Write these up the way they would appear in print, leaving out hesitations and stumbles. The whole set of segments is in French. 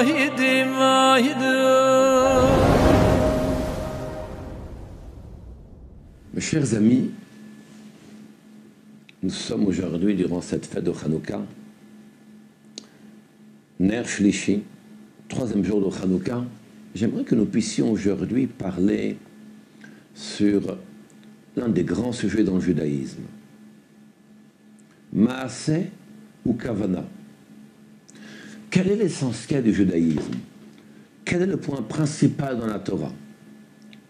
Mes chers amis, nous sommes aujourd'hui durant cette fête de Hanouka, Ner Shlishi, troisième jour de Hanouka. J'aimerais que nous puissions aujourd'hui parler sur l'un des grands sujets dans le judaïsme. Maaseh ou Kavana. Quel est l'essentiel du judaïsme? Quel est le point principal dans la Torah?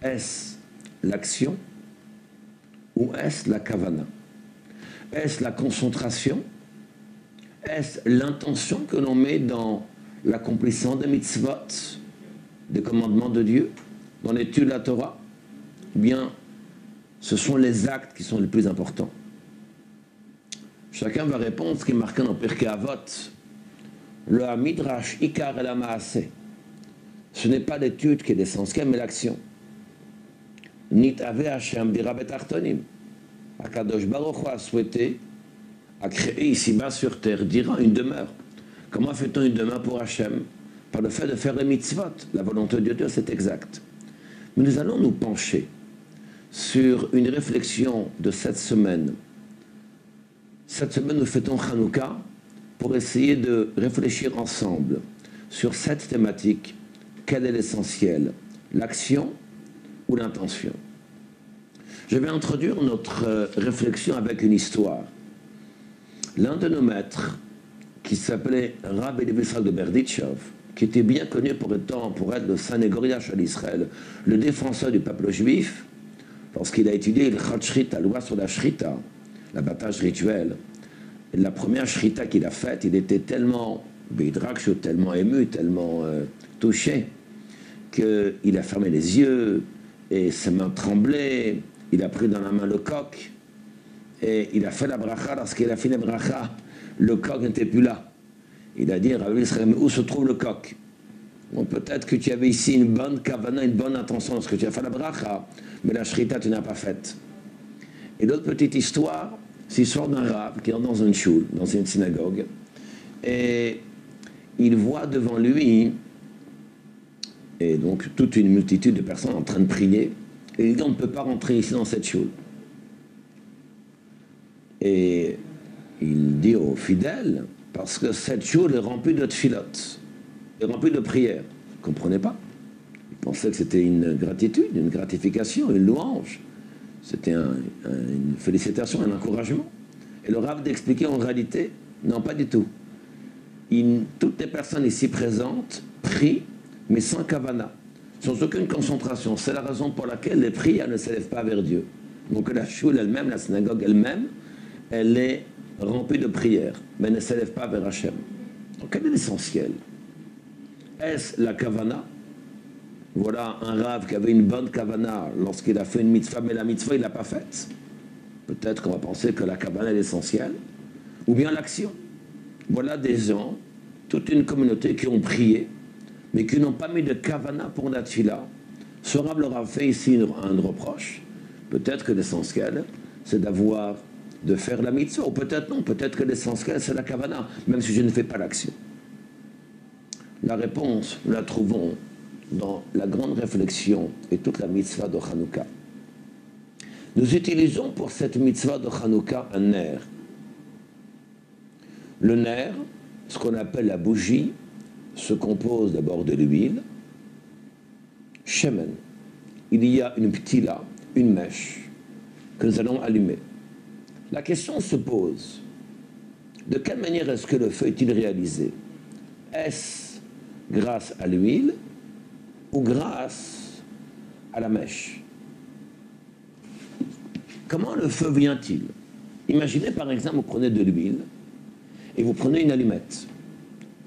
Est-ce l'action ou est-ce la Kavana? Est-ce la concentration? Est-ce l'intention que l'on met dans l'accomplissement des mitzvot, des commandements de Dieu, dans l'étude de la Torah? Ou bien ce sont les actes qui sont les plus importants? Chacun va répondre ce qui est marqué dans Pirkei Avot, le Midrash Ikar el Maaseh. Ce n'est pas l'étude qui est l'essentiel, mais l'action. Nitave Hashem bira betartonim. Akadosh Baruch Hu a souhaité, a créé ici-bas sur terre, dira une demeure. Comment fait-on une demeure pour Hashem? Par le fait de faire les mitzvot. La volonté de Dieu, c'est exact. Mais nous allons nous pencher sur une réflexion de cette semaine. Cette semaine, nous fêtons Hanouka pour essayer de réfléchir ensemble sur cette thématique. Quel est l'essentiel? L'action ou l'intention? Je vais introduire notre réflexion avec une histoire. L'un de nos maîtres, qui s'appelait Rabbi Levi Israël de Berditchev, qui était bien connu pour être le Sanégoriah à l'Israël, le défenseur du peuple juif, lorsqu'il a étudié le Chat Shrita, la loi sur la Shrita, l'abattage rituel, et la première Shrita qu'il a faite, il était tellement Beidrakshu, tellement ému, tellement touché, qu'il a fermé les yeux, et ses mains tremblaient, il a pris dans la main le coq, et il a fait la bracha. Lorsqu'il a fait la bracha, le coq n'était plus là. Il a dit, Rabbi Israël, mais où se trouve le coq? Bon, peut-être que tu avais ici une bonne kavana, une bonne intention, parce que tu as fait la bracha, mais la shrita, tu n'as pas faite. Et l'autre petite histoire, c'est l'histoire d'un rave qui entre dans une choule, dans une synagogue, et il voit devant lui, et donc toute une multitude de personnes en train de prier, et il dit, on ne peut pas rentrer ici dans cette choule. Et il dit aux fidèles, parce que cette choule est remplie de tfilotes, est remplie de prières. Ils ne comprenaient pas. Ils pensaient que c'était une gratitude, une gratification, une louange. C'était une félicitation, un encouragement. Et le Rav d'expliquer en réalité, non, pas du tout. Toutes les personnes ici présentes prient, mais sans kavana, sans aucune concentration. C'est la raison pour laquelle les prières ne s'élèvent pas vers Dieu. Donc la choule elle-même, la synagogue elle-même, elle est remplie de prières, mais elle ne s'élève pas vers Hachem. Donc quel est l'essentiel? Est-ce la kavana? Voilà un Rav qui avait une bonne kavana lorsqu'il a fait une mitzvah, mais la mitzvah il ne l'a pas faite. Peut-être qu'on va penser que la kavana est l'essentiel. Ou bien l'action. Voilà des gens, toute une communauté qui ont prié, mais qui n'ont pas mis de kavana pour la tfila. Ce Rav leur a fait ici un reproche. Peut-être que l'essentiel, c'est de faire la mitzvah, ou peut-être non, peut-être que l'essentiel, c'est la kavana, même si je ne fais pas l'action. La réponse, nous la trouvons dans la grande réflexion et toute la mitzvah de Hanouka. Nous utilisons pour cette mitzvah de Hanouka un ner. Le ner, ce qu'on appelle la bougie, se compose d'abord de l'huile, shemen. Il y a une ptila, une mèche, que nous allons allumer. La question se pose, de quelle manière est-ce que le feu est-il réalisé? Est-ce grâce à l'huile ou grâce à la mèche? Comment le feu vient-il? Imaginez par exemple, vous prenez de l'huile et vous prenez une allumette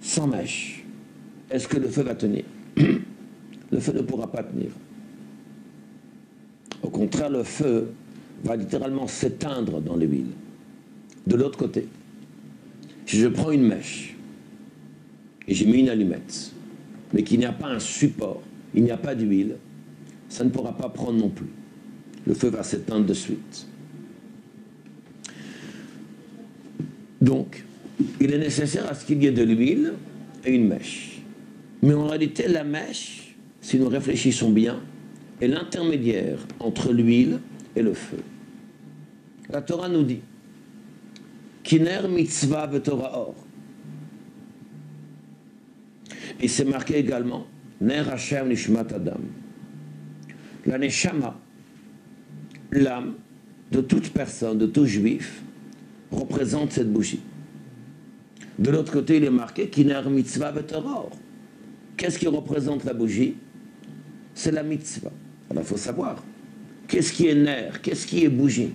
sans mèche. Est-ce que le feu va tenir? Le feu ne pourra pas tenir. Au contraire, le feu va littéralement s'éteindre dans l'huile. De l'autre côté, si je prends une mèche et j'ai mis une allumette, mais qu'il n'y a pas un support, il n'y a pas d'huile, ça ne pourra pas prendre non plus. Le feu va s'éteindre de suite. Donc, il est nécessaire à ce qu'il y ait de l'huile et une mèche. Mais en réalité, la mèche, si nous réfléchissons bien, est l'intermédiaire entre l'huile et le feu. La Torah nous dit Kiner mitzvah v'Torah or. Et c'est marqué également Ner Hashem nishmat adam. La neshama, l'âme de toute personne, de tout juif, représente cette bougie. De l'autre côté, il est marqué Kiner mitzvah v'Torah or. Qu'est-ce qui représente la bougie? C'est la mitzvah. Alors il faut savoir, qu'est-ce qui est ner, qu'est-ce qui est bougie?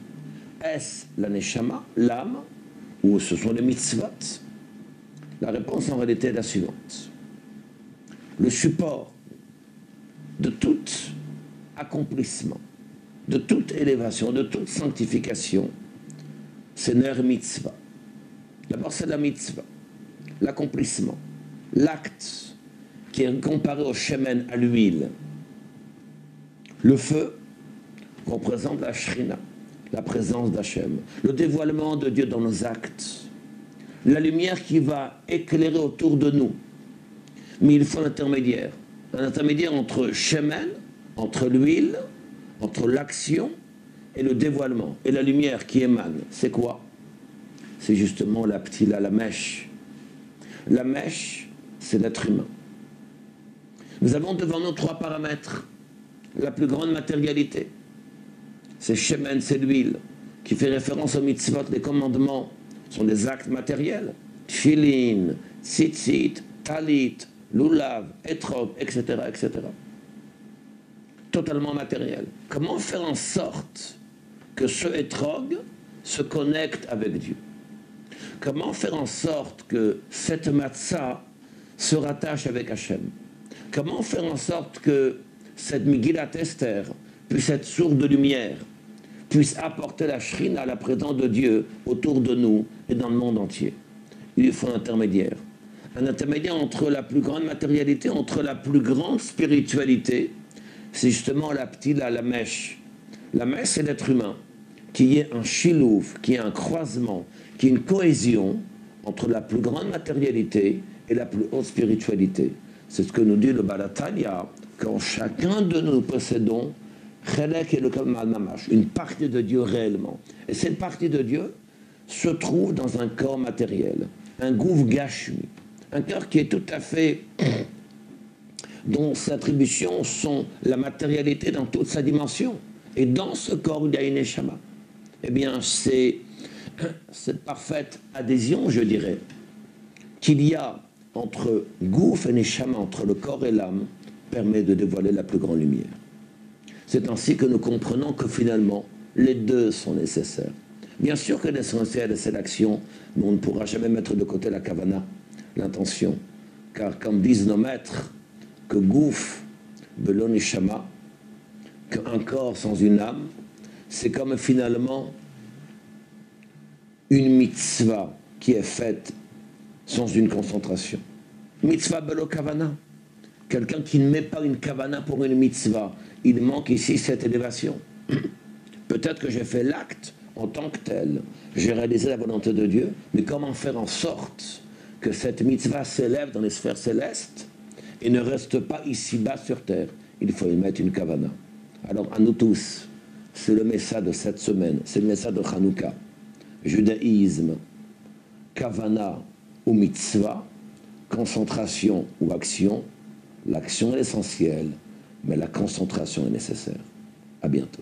Est-ce la neshama, l'âme, ou ce sont les mitzvot? La réponse en réalité est la suivante. Le support de tout accomplissement, de toute élévation, de toute sanctification, c'est ner mitzvah. D'abord c'est la mitzvah, l'accomplissement, l'acte qui est comparé au shemen, à l'huile. Le feu représente la shrina, la présence d'Hachem, le dévoilement de Dieu dans nos actes, la lumière qui va éclairer autour de nous. Mais il faut un intermédiaire entre shemen, entre l'huile, entre l'action et le dévoilement. Et la lumière qui émane, c'est quoi? C'est justement la ptila, la mèche. La mèche, c'est l'être humain. Nous avons devant nous 3 paramètres. La plus grande matérialité, c'est shemen, c'est l'huile, qui fait référence aux mitzvot, les commandements, sont des actes matériels. Tfilin, tzitzit, talit, lulav, etrog, etc., etc. Totalement matériel. Comment faire en sorte que ce etrog se connecte avec Dieu? Comment faire en sorte que cette matzah se rattache avec Hachem? Comment faire en sorte que cette Megillat Esther puisse être source de lumière, puisse apporter la shrina, la présence de Dieu autour de nous et dans le monde entier? Il faut un intermédiaire entre la plus grande matérialité, entre la plus grande spiritualité. C'est justement la ptila, la mèche. La mèche, c'est l'être humain, qui est un chilouf, qui est un croisement, qui est une cohésion entre la plus grande matérialité et la plus haute spiritualité. C'est ce que nous dit le Balatania, quand chacun de nous possédons Chelek et le Kamal Mamash, une partie de Dieu réellement. Et cette partie de Dieu se trouve dans un corps matériel, un gouv gashmi, un cœur qui est tout à fait, dont ses attributions sont la matérialité dans toute sa dimension. Et dans ce corps, il y a une neshama. Eh bien, c'est cette parfaite adhésion, je dirais, qu'il y a entre gouf et neshama, entre le corps et l'âme, permet de dévoiler la plus grande lumière. C'est ainsi que nous comprenons que finalement, les deux sont nécessaires. Bien sûr que l'essentiel, c'est l'action, mais on ne pourra jamais mettre de côté la kavana, l'intention. Car comme disent nos maîtres, que gouf, belo neshama, qu'un corps sans une âme, c'est comme finalement une mitzvah qui est faite sans une concentration. Mitzvah belo kavana. Quelqu'un qui ne met pas une kavana pour une mitzvah, il manque ici cette élévation. Peut-être que j'ai fait l'acte en tant que tel, j'ai réalisé la volonté de Dieu, mais comment faire en sorte que cette mitzvah s'élève dans les sphères célestes et ne reste pas ici-bas sur terre? Il faut y mettre une kavana. Alors à nous tous, c'est le message de cette semaine, c'est le message de Hanouka. Judaïsme, kavana ou mitzvah, concentration ou action. L'action est essentielle, mais la concentration est nécessaire. À bientôt.